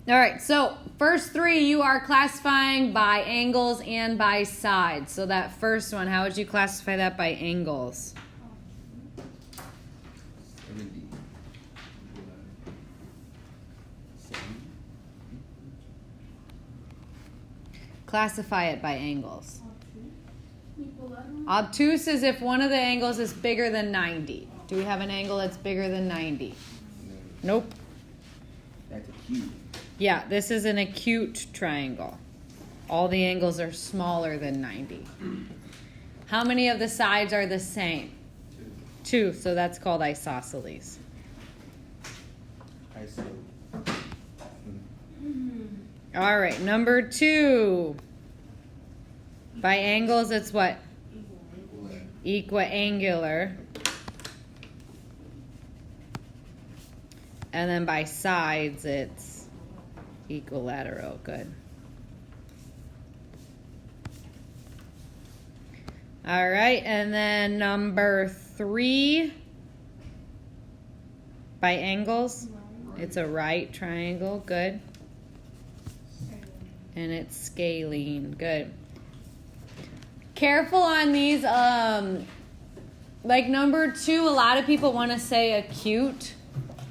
All right, so first three you are classifying by angles and by sides. So that first one, how would you classify that by angles? 70. Classify it by angles. Obtuse is if one of the angles is bigger than 90. Do we have an angle that's bigger than 90? No. Nope. That's acute. Yeah, this is an acute triangle. All the angles are smaller than 90. How many of the sides are the same? Two, so that's called isosceles. All right, number two. By angles, it's what? Equiangular. And then by sides, it's equilateral. Good. All right, and then number three. By angles, it's a right triangle. Good. And it's scalene. Good. Careful on these. Like number two, a lot of people want to say acute.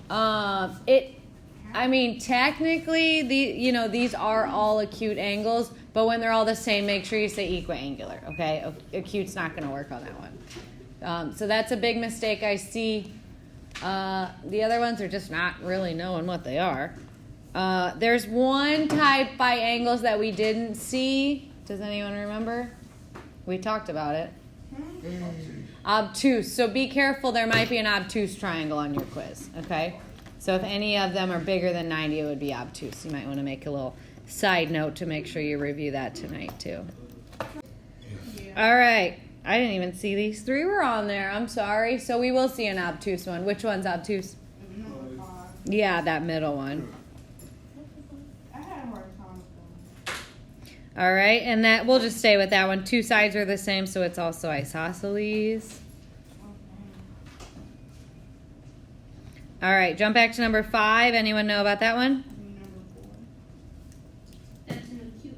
I mean, technically, these are all acute angles, but when they're all the same, make sure you say equiangular, okay? Acute's not going to work on that one. So that's a big mistake I see. The other ones are just not really knowing what they are. There's one type by angles that we didn't see. Does anyone remember? We talked about it. Obtuse. So be careful. There might be an obtuse triangle on your quiz, okay? So if any of them are bigger than 90, it would be obtuse. You might want to make a little side note to make sure you review that tonight, too. All right. I didn't even see these three were on there. I'm sorry. So we will see an obtuse one. Which one's obtuse? Yeah, that middle one. All right, and that we'll just stay with that one. Two sides are the same, so it's also isosceles. All right, jump back to number 5. Anyone know about that one? That's an acute.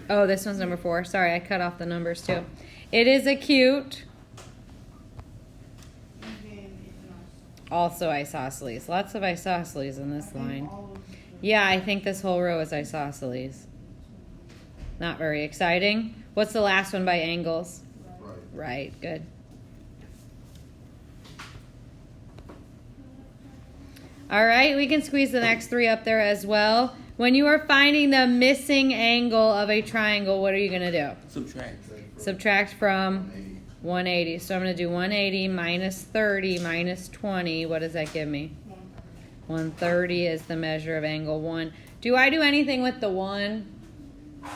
Oh, this one's number 4. Sorry, I cut off the numbers too. It is acute. Also isosceles. Lots of isosceles in this line. Yeah, I think this whole row is isosceles. Not very exciting. What's the last one by angles? Right, good. All right, we can squeeze the next 3 up there as well. When you are finding the missing angle of a triangle, what are you going to do? Subtract. Subtract from 180. So I'm going to do 180 minus 30 minus 20. What does that give me? 130 is the measure of angle 1. Do I do anything with the 1?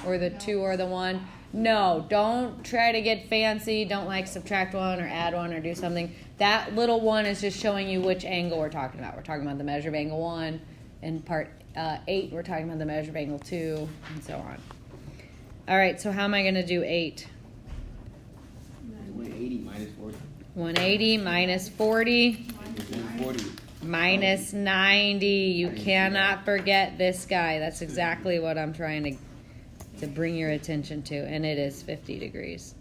Or the 2 or the 1? No, don't try to get fancy. Don't like subtract 1 or add 1 or do something. That little 1 is just showing you which angle we're talking about. We're talking about the measure of angle 1. In part 8, we're talking about the measure of angle 2, and so on. All right, so how am I going to do 8? 180 minus 40. 180 minus 40. 140. Minus 90. You cannot forget this guy. That's exactly what I'm trying to bring your attention to, and it is 50 degrees.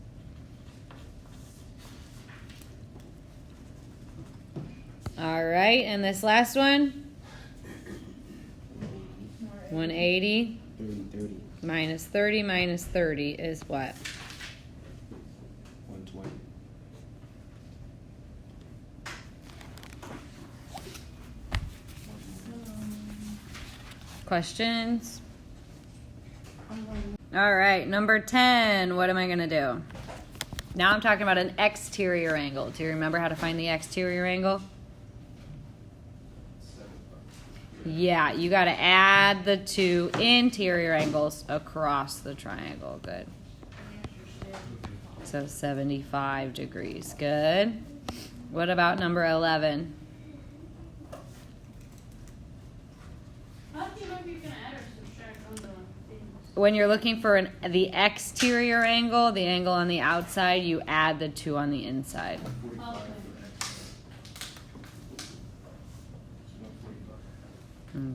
All right, and this last one, 180 30. minus 30 minus 30 is what? 120. Questions? All right, number 10. What am I going to do? Now I'm talking about an exterior angle. Do you remember how to find the exterior angle? Yeah, you got to add the 2 interior angles across the triangle. Good. So 75 degrees. Good. What about number 11? When you're looking for the exterior angle, the angle on the outside, you add the 2 on the inside.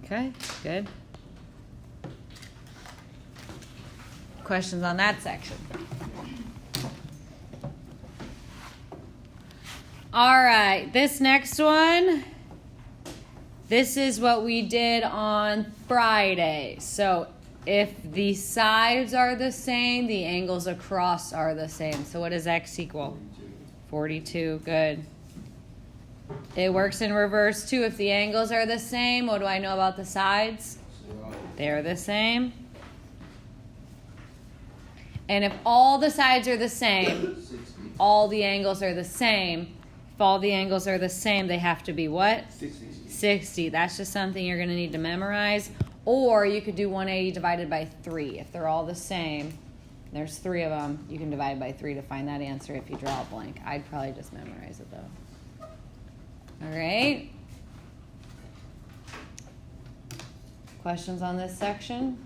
Okay, good. questions on that section. All right, this next one, this is what we did on Friday. So if the sides are the same, the angles across are the same. So what does x equal? 42, good. It works in reverse too. If the angles are the same, what do I know about the sides? They're the same. And if all the sides are the same, all the angles are the same. If all the angles are the same, they have to be what? 60. That's just something you're going to need to memorize. Or you could do 180 divided by 3. If they're all the same, there's 3 of them, you can divide by 3 to find that answer if you draw a blank. I'd probably just memorize it though. All right. Questions on this section?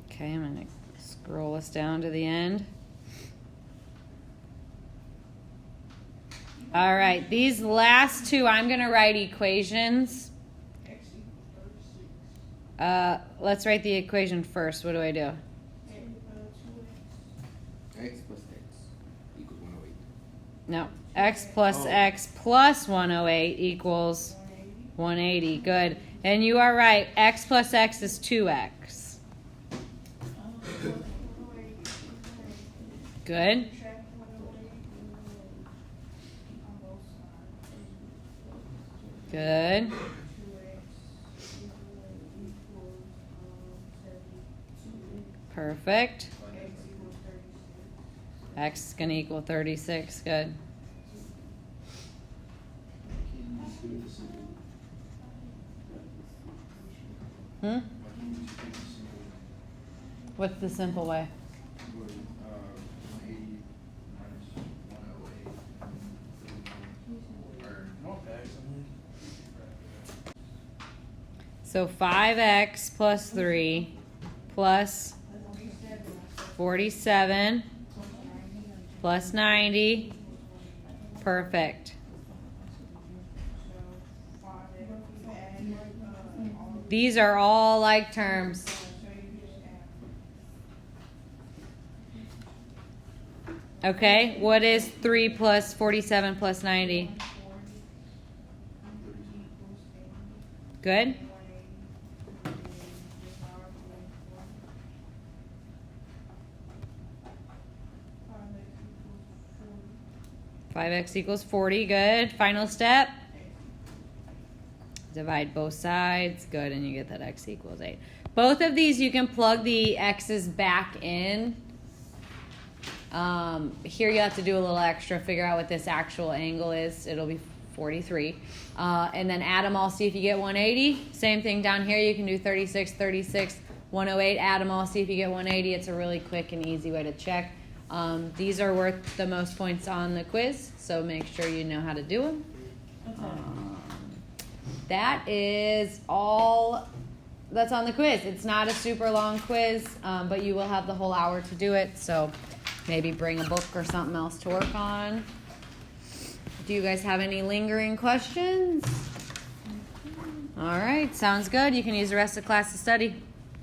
Okay, I'm going to scroll us down to the end. All right, these last two, I'm going to write equations. Let's write the equation first. What do I do? X plus X equals 108. No. X plus X plus 108 equals 180. Good. And you are right. X plus X is 2X. Good. Good. Perfect. X is going to equal 36. Good. What's the simple way? So 5x plus 3 plus 47 plus 90. Perfect. These are all like terms. Okay, what is 3 plus 47 plus 90? Good. 5x equals 40. Good. Final step. Divide both sides. Good, and you get that x equals 8. Both of these you can plug the x's back in. Here you have to do a little extra, figure out what this actual angle is. It'll be 43. And then add them all, see if you get 180. Same thing down here. You can do 36, 36, 108. Add them all, see if you get 180. It's a really quick and easy way to check. These are worth the most points on the quiz, so make sure you know how to do them. That is all that's on the quiz. It's not a super long quiz, but you will have the whole hour to do it, so maybe bring a book or something else to work on. Do you guys have any lingering questions? All right, sounds good. You can use the rest of class to study.